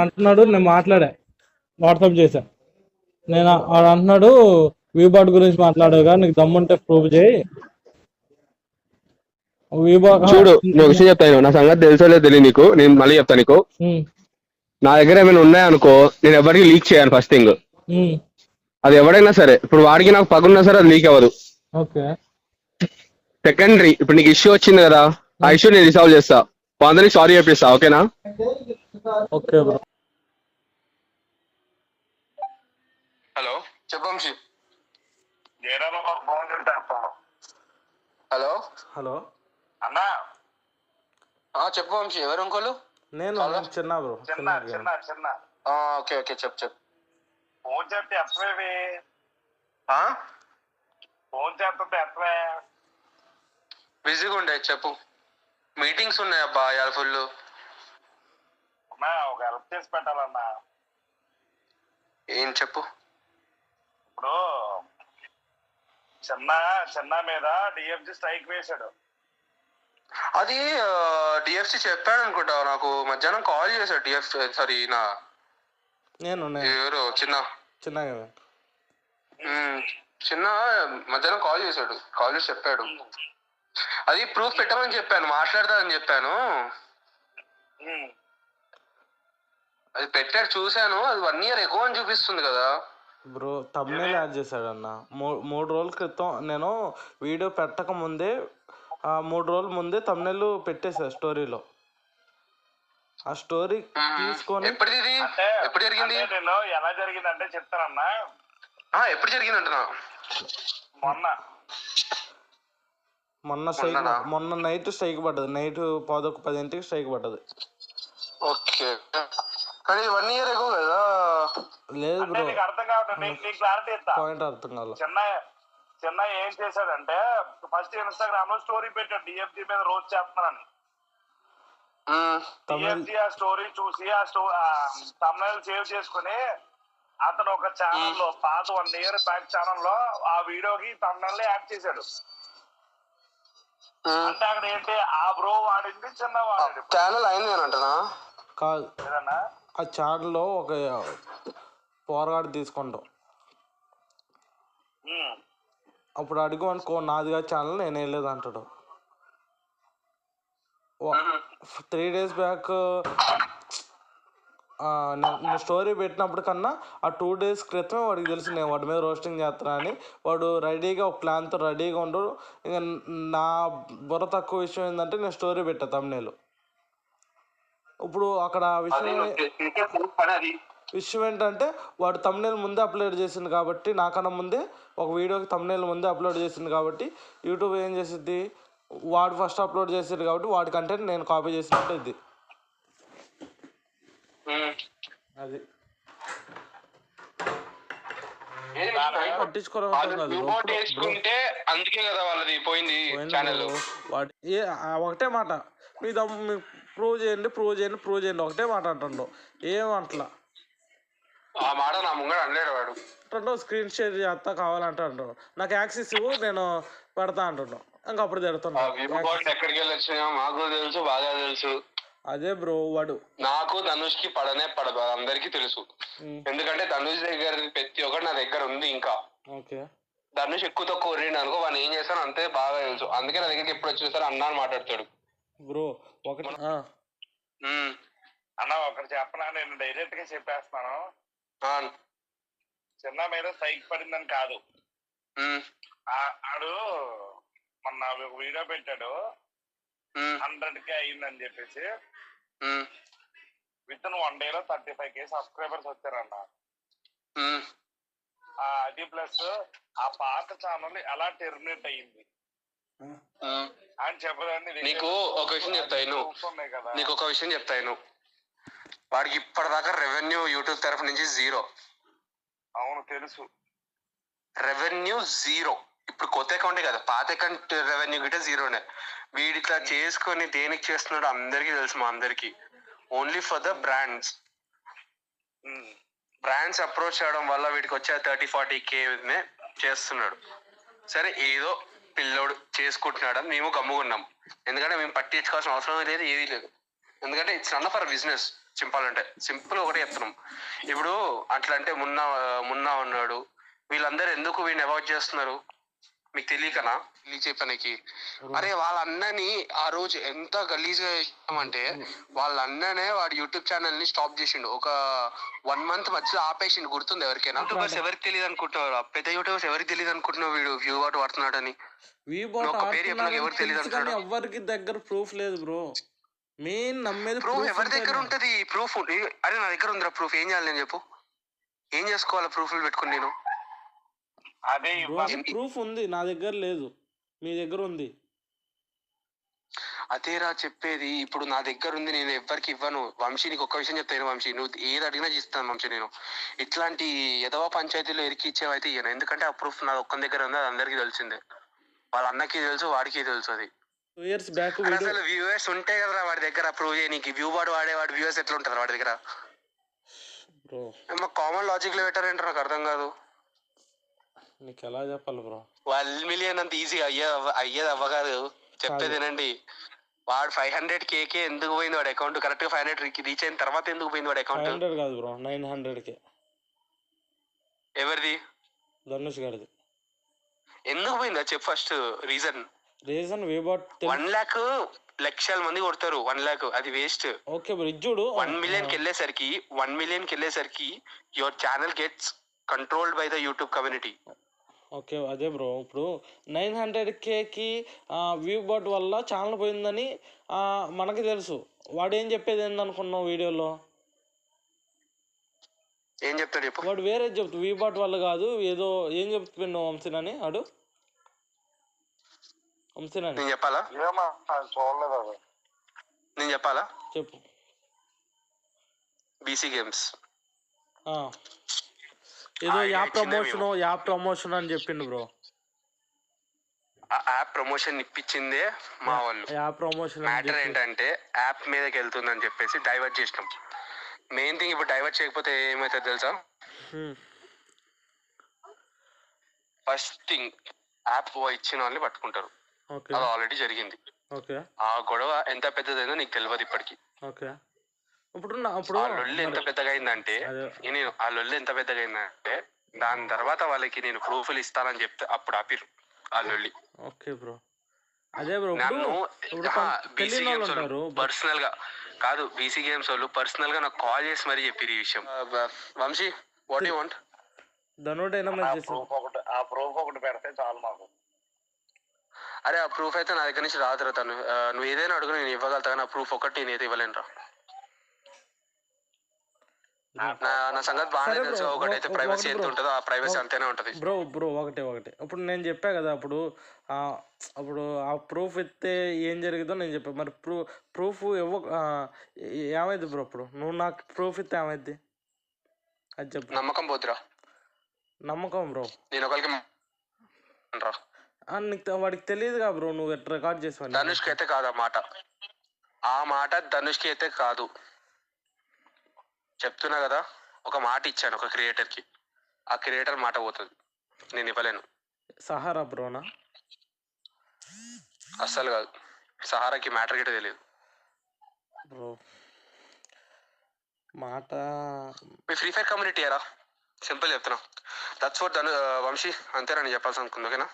అంటున్నాడు. నేను మాట్లాడా, వాట్సాప్ చేశా. నేను వాడు అంటున్నాడు వీబాట్ గురించి మాట్లాడేగా, నీకు దమ్ముంటే ప్రూవ్ చేయి. చూడు, నేను విషయం చెప్తాను. నా సంగతి తెలుసో లేదు తెలియదు నీకు. నేను మళ్ళీ చెప్తాను నీకు. నా దగ్గర ఏమైనా ఉన్నాయనుకో, నేను ఎవరికి లీక్ చేయను. ఫస్ట్ థింగ్, అది ఎవడైనా సరే. ఇప్పుడు వాడికి నాకు పగున్నా సరే అది లీక్ అవ్వదు. సెకండరీ, ఇప్పుడు నీకు ఇష్యూ వచ్చింది కదా, ఆ ఇష్యూ నేను రిసాల్వ్ చేస్తా. అందరికి సారీ చెప్పిస్తా. ఓకేనా? Okay bro. హలో, చెప్పు వంశీ. హలో హలో అన్నా, చెప్పు వంశీ. ఎవరు ఇంకోళ్ళు? నేను చిన్న బ్రో. చిన్న ఓకే ఓకే, చెప్పు. ఫోన్ చేస్తే ఎత్తవేవి? ఫోన్ చేస్తుంటే ఎత్తవే? బిజీగా ఉండే. చెప్పు. మీటింగ్స్ ఉన్నాయి అబ్బా, ఇవాళ ఫుల్. అన్నా, ఒక హెల్ప్ చేసి పెట్టాలన్నా. ఏం చెప్పు. ఇప్పుడు చిన్న మీద డిఎఫ్జి స్ట్రైక్ వేశాడు. అది డిఎఫ్సి చెప్పాడు అనుకుంటా. నాకు మధ్యాహ్నం కాల్ చేశాడు డిఎఫ్సి. సారీ, ఎవరు చిన్న మధ్యాహ్నం కాల్ చేసి చెప్పాడు. అది ప్రూఫ్ పెట్టమని చెప్పాను, మాట్లాడతానని చెప్పాను. అది పెట్టాడు, చూశాను. అది 1 year ఎగో అని చూపిస్తుంది కదా బ్రో. తమ్నేల్ యాడ్ చేశాడు అన్న. 3 రోజుల క్రితం నేను వీడియో పెట్టక ముందే, 3 రోజుల ముందే తమ్నేల్ పెట్టేశా స్టోరీలో. ఆ స్టోరీ తీసుకొని ఎప్పుడు జరిగింది? నేను ఎలా జరిగిందంటే చెప్తానన్నా. ఎప్పుడు జరిగింది అంటున్నా? మొన్న నైట్ స్ట్రైక్ పడ్డది. నైట్ 10:10 స్ట్రైక్ పడ్డది. ఓకే, కానీ 1 year ఎగో కదా. లేదు బ్రో, అర్థం కావట్లేదు. నీకు క్లారిటీ ఇస్తా. పాయింట్ అర్థం కాదు. చిన్న ఏం చేశాడంటే, ఫస్ట్ ఇన్స్టాగ్రామ్ లో స్టోరీ పెట్టాడు డిఎఫ్జి మీద రోజు చేస్తున్నానని. డిఎఫ్జి ఆ స్టోరీ చూసి తమిళ సేవ్ చేసుకుని అతను ఒక ఛానల్ లో, పాత 1 year బ్యాక్ ఛానల్ లో ఆ వీడియోకి తమిళ యాడ్ చేశాడు. అంటే అక్కడ ఏంటి, ఆ బ్రో వాడింది, చిన్న వాడాడు. ఛానల్ అయింది అంటనా? కాదు, ఆ ఛానల్లో ఒక పోరగాడు తీసుకుంటాం. అప్పుడు అడుగు అనుకో, నాదిగా ఛానల్ నేను వేయలేదు అంటాడు. 3 days బ్యాక్ నేను స్టోరీ పెట్టినప్పుడు కన్నా ఆ 2 days క్రితం వాడికి తెలిసి నేను వాడి మీద రోస్టింగ్ చేస్తున్నా అని. వాడు రెడీగా ఒక ప్లాన్తో రెడీగా ఉండు. ఇంకా నా బుర్ర తక్కువ విషయం ఏంటంటే, నేను స్టోరీ పెట్టా తమ్నేల్. ఇప్పుడు అక్కడ విషయం ఏంటంటే, వాడు తమ్నేల్ ముందే అప్లోడ్ చేసింది కాబట్టి, నాకన్నా ముందే ఒక వీడియోకి తమ్నేల్ ముందే అప్లోడ్ చేసింది కాబట్టి, యూట్యూబ్ ఏం చేసిద్ది, వాడు ఫస్ట్ అప్లోడ్ చేసేది కాబట్టి వాడి కంటెంట్ నేను కాపీ చేసినట్టు ఇది. అది అందుకే కదా వాళ్ళది పోయింది ఛానల్. ఒకటే మాట, మీ ప్రూవ్ చేయండి ఒకటే మాట అంటుండో. ఏమంటలా ఆ మాట నా ముంగడ అనలేడు వాడు. అంటుండో స్క్రీన్ షేర్ చేస్తా కావాలంటే అంటున్నాడు. నాకు యాక్సెస్ ఇవ్వు, నేను పెడతా అంటున్నావు. ఇంకా అప్పుడు తిడుతున్నా. ఎక్కడికి వెళ్ళి వచ్చినా మాకు తెలుసు, బాగా తెలుసు. అదే బ్రో, వాడు నాకు ధనుష్ కి పడనే పడదు, అందరికి తెలుసు. ఎందుకంటే ధనుష్ దగ్గర ప్రతి ఒక్కటి నా దగ్గర ఉంది. ఇంకా ధనుష్ ఎక్కువ తక్కువ కొరిండు అనుకో, వాడిని ఏం చేస్తాను అంతే బాగా తెలుసు. అందుకే నా దగ్గరికి ఎప్పుడు వచ్చిన సరే అన్నా అని మాట్లాడతాడు బ్రో. ఒకటి అన్న, ఒకటి చెప్పనా, నేను డైరెక్ట్ గా చెప్పేస్తాను. చిన్న మీద సైక్ పడిందని కాదు. ఆడు మొన్న ఒక వీడియో పెట్టాడు, 100K అయిందని చెప్పేసి. విత్ ఇన్ 1 day లో 35K సబ్స్క్రైబర్స్ వచ్చారన్న. అది ప్లస్ ఆ పాత ఛానల్ ఎలా టెర్మినేట్ అయ్యింది అని చెప్పదండి. నీకు ఒక విషయం చెప్తాను. వాడికి ఇప్పటిదాకా రెవెన్యూ యూట్యూబ్ తరఫు నుంచి 0. అవును, తెలుసు. రెవెన్యూ 0. ఇప్పుడు కొత్త అకౌంటే కదా, పాత అకౌంట్ రెవెన్యూ గిట్ట 0నే. వీడి ఇట్లా చేసుకొని దేనికి చేస్తున్నాడు అందరికీ తెలుసు. మా అందరికి only for the brands. Brands approach చేయడం వల్ల వీటికి వచ్చే 30-40K చేస్తున్నాడు. సరే ఏదో పిల్లోడు చేసుకుంటున్నాడని మేము గమ్ముకున్నాం, ఎందుకంటే మేము పట్టించుకోవాల్సిన అవసరం లేదు, ఏదీ లేదు. ఎందుకంటే ఇట్స్ నన్ ఫర్ బిజినెస్. చెప్పాలంటే సింపుల్ ఒకటే చెప్తున్నాం. ఇప్పుడు అట్లా అంటే మున్నా ఉన్నాడు, వీళ్ళందరూ ఎందుకు వీడిని అవాయిడ్ చేస్తున్నారు మీకు తెలియకనా? నీకు చెప్పానికి అరే వాళ్ళ అన్నని ఆ రోజు ఎంత గలీజ్ గా చేసామంటే, వాళ్ళ అన్ననే వాడి యూట్యూబ్ ఛానల్ ని స్టాప్ చేసిండు. ఒక 1 month మధ్యలో ఆపేసిండు. గుర్తుంది ఎవరికైనా? యూట్యూబర్స్ ఎవరికి తెలియదు అనుకుంటున్నారు, పెద్ద యూట్యూబర్స్ ఎవరికి తెలియదు అనుకుంటున్నావు వీడు వ్యూ వాట్ వాడుతున్నాడని? ఎవరికి తెలియదు అంటున్నాడు. ఎవరికి దగ్గర ప్రూఫ్ లేదు బ్రో. మెయిన్ నమ్మేది ప్రూఫ్ ఎవరి దగ్గర ఉంటది? ప్రూఫ్ అరే నా దగ్గర ఉందిరా ప్రూఫ్. ఏం చేయాలి నేను చెప్పు? ఏం చేసుకోవాలా ప్రూఫ్లు పెట్టుకుని నేను? అదే ప్రూఫ్ ఉంది, నా దగ్గర లేదు, మీ దగ్గర ఉంది. అదేరా చెప్పేది. ఇప్పుడు నా దగ్గర ఉంది, నేను ఎవరికి ఇవ్వను. వంశీ నీకు ఒక్క విషయం చెప్తాను వంశీ, నువ్వు ఏది అడిగినా చేస్తాను వంశీ. నేను ఇట్లాంటి ఎదవ పంచాయతీలో ఎరికి ఇచ్చేవైతే ఇయ్యను, ఎందుకంటే ఆ ప్రూఫ్ నా ఒక్క దగ్గర ఉంది, అది అందరికీ తెలిసిందే. వాళ్ళ అన్నకి తెలుసు, వాడికి తెలుసు. అది 2 years బ్యాక్ అసలు వ్యూవర్స్ ఉంటే కదా వాడి దగ్గర ప్రూవ్ చేయనీకి. వ్యూ వాడు వాడేవాడు వ్యూవర్స్ ఎట్లా ఉంటారు వాడి దగ్గర? కామన్ లాజిక్ లో పెట్టారంటే నాకు అర్థం కాదు. నీకు ఎలా చెప్పాలి బ్రో? 1 million అంత ఈజీగా అయ్యేది అవ్వగాదు. చెప్పేది వినండి. వాడు 500K ఎందుకు పోయింది వాడి అకౌంట్? కరెక్ట్ గా 500 రీచ్ అయిన తర్వాత ఎందుకు పోయింది వాడి అకౌంట్? 500 కాదు బ్రో, 900K. ఎవరిది? ధనుష్ గారిది. ఎందుకు పోయింది చెప్పు ఫస్ట్. రీజన్ వే బాట్ 1 lakh లక్షల మంది కొడతారు. 1 lakh అది వేస్ట్. ఓకే బ్రో, ఇజ్జుడు 1 million వెళ్ళేసరికి your channel gets controlled by the YouTube community. Okay అదే బ్రో, ఇప్పుడు 900Kకి వ్యూ బాట్ వల్ల ఛానల్ పోయిందని మనకి తెలుసు. వాడు ఏం చెప్పేది ఏందనుకున్నావు వీడియోలో? ఏం చెప్తాడు చెప్పు? వాడు వేరే చెప్తాడు, వ్యూ బాట్ వల్ల కాదు ఏదో ఏం చెప్తున్నావు వంశీనని. ఆడు వంశీనని నేను చెప్పాలా? చూడలేదు. నేను చెప్పాలా? చెప్పు. బీసీ గేమ్స్ ఏదో యాప్ ప్రమోషన్ అని చెప్పిండు బ్రో. ఆ యాప్ ప్రమోషన్ ఇప్పించిందే మా వాళ్ళు. యాప్ ప్రమోషన్ మ్యాటర్ ఏంటంటే యాప్ మీదకి వెళ్తుందని చెప్పేసి డైవర్ట్ చేసినాం. మెయిన్ థింగ్ ఇప్పుడు డైవర్ట్ చేయకపోతే ఏమవుతుంది తెలుసా? ఫస్ట్ థింగ్ యాప్ ఇచ్చిన వాళ్ళని పట్టుకుంటారు. అది ఆల్రెడీ జరిగింది. ఆ గొడవ ఎంత పెద్దదైందో నీకు తెలియదు ఇప్పటికి. ఆ లొల్లి ఎంత పెద్దగా అయిందంటే దాని తర్వాత వాళ్ళకి నేను ప్రూఫ్లు ఇస్తానని చెప్తే అప్పుడు ఆపిరు ఆ లొల్లి. నన్ను బీసీ గేమ్స్ వాళ్ళు పర్సనల్ గా కాదు, బీసీ గేమ్స్ వాళ్ళు పర్సనల్ గా నాకు కాల్ చేసి మరీ చెప్పిరు ఈ విషయం. Vamsi what you want? ఆ ప్రూఫ్ ఒకటి పెడితే చాలు మాకు. అరే ఆ ప్రూఫ్ అయితే నా దగ్గర నుంచి రాదురా. తను నువ్వు ఏదైనా అడుగు నేను ఇవ్వగలుగుతా, కానీ ఆ ప్రూఫ్ ఒకటి నేనైతే ఇవ్వలేను రా. నా సంగతి బాగానే తెలుసు. ఒకటైతే ప్రైవసీ ఎంత ఉంటుందో ఆ ప్రైవసీ అంతేనే ఉంటది బ్రో. ఒకటే ఇప్పుడు నేను చెప్పా కదా, అప్పుడు ఆ ప్రూఫ్ ఇస్తే ఏం జరిగిందో నేను చెప్పా. మరి ప్రూఫ్ ఏమైంది బ్రో? ఇప్పుడు నువ్వు నాకు ప్రూఫ్ ఇస్తే ఏమైంది అది చెప్పు. నమ్మకం పోతురా. నమ్మకం బ్రో. నేను ఒకరికి వాడికి తెలియదుగా బ్రో నువ్వు రికార్డ్ చేసావు. ధనుష్కి అయితే కాదు ఆ మాట ధనుష్కి అయితే కాదు. చెప్తున్నా కదా, ఒక మాట ఇచ్చాను ఒక క్రియేటర్ కి, ఆ క్రియేటర్ మాట పోతుంది, నేను ఇవ్వలేను. సహారా బ్రోనా? అస్సలు కాదు, సహారాకి మ్యాటర్ గిట్ట తెలియదు బ్రో. మాట మీ ఫ్రీ ఫైర్ కమ్యూనిటీ సింపుల్ చెప్తున్నా. దట్స్ వాట్ వంశీ, అంతేనా నేను చెప్పాల్సి అనుకుంది. ఓకేనా?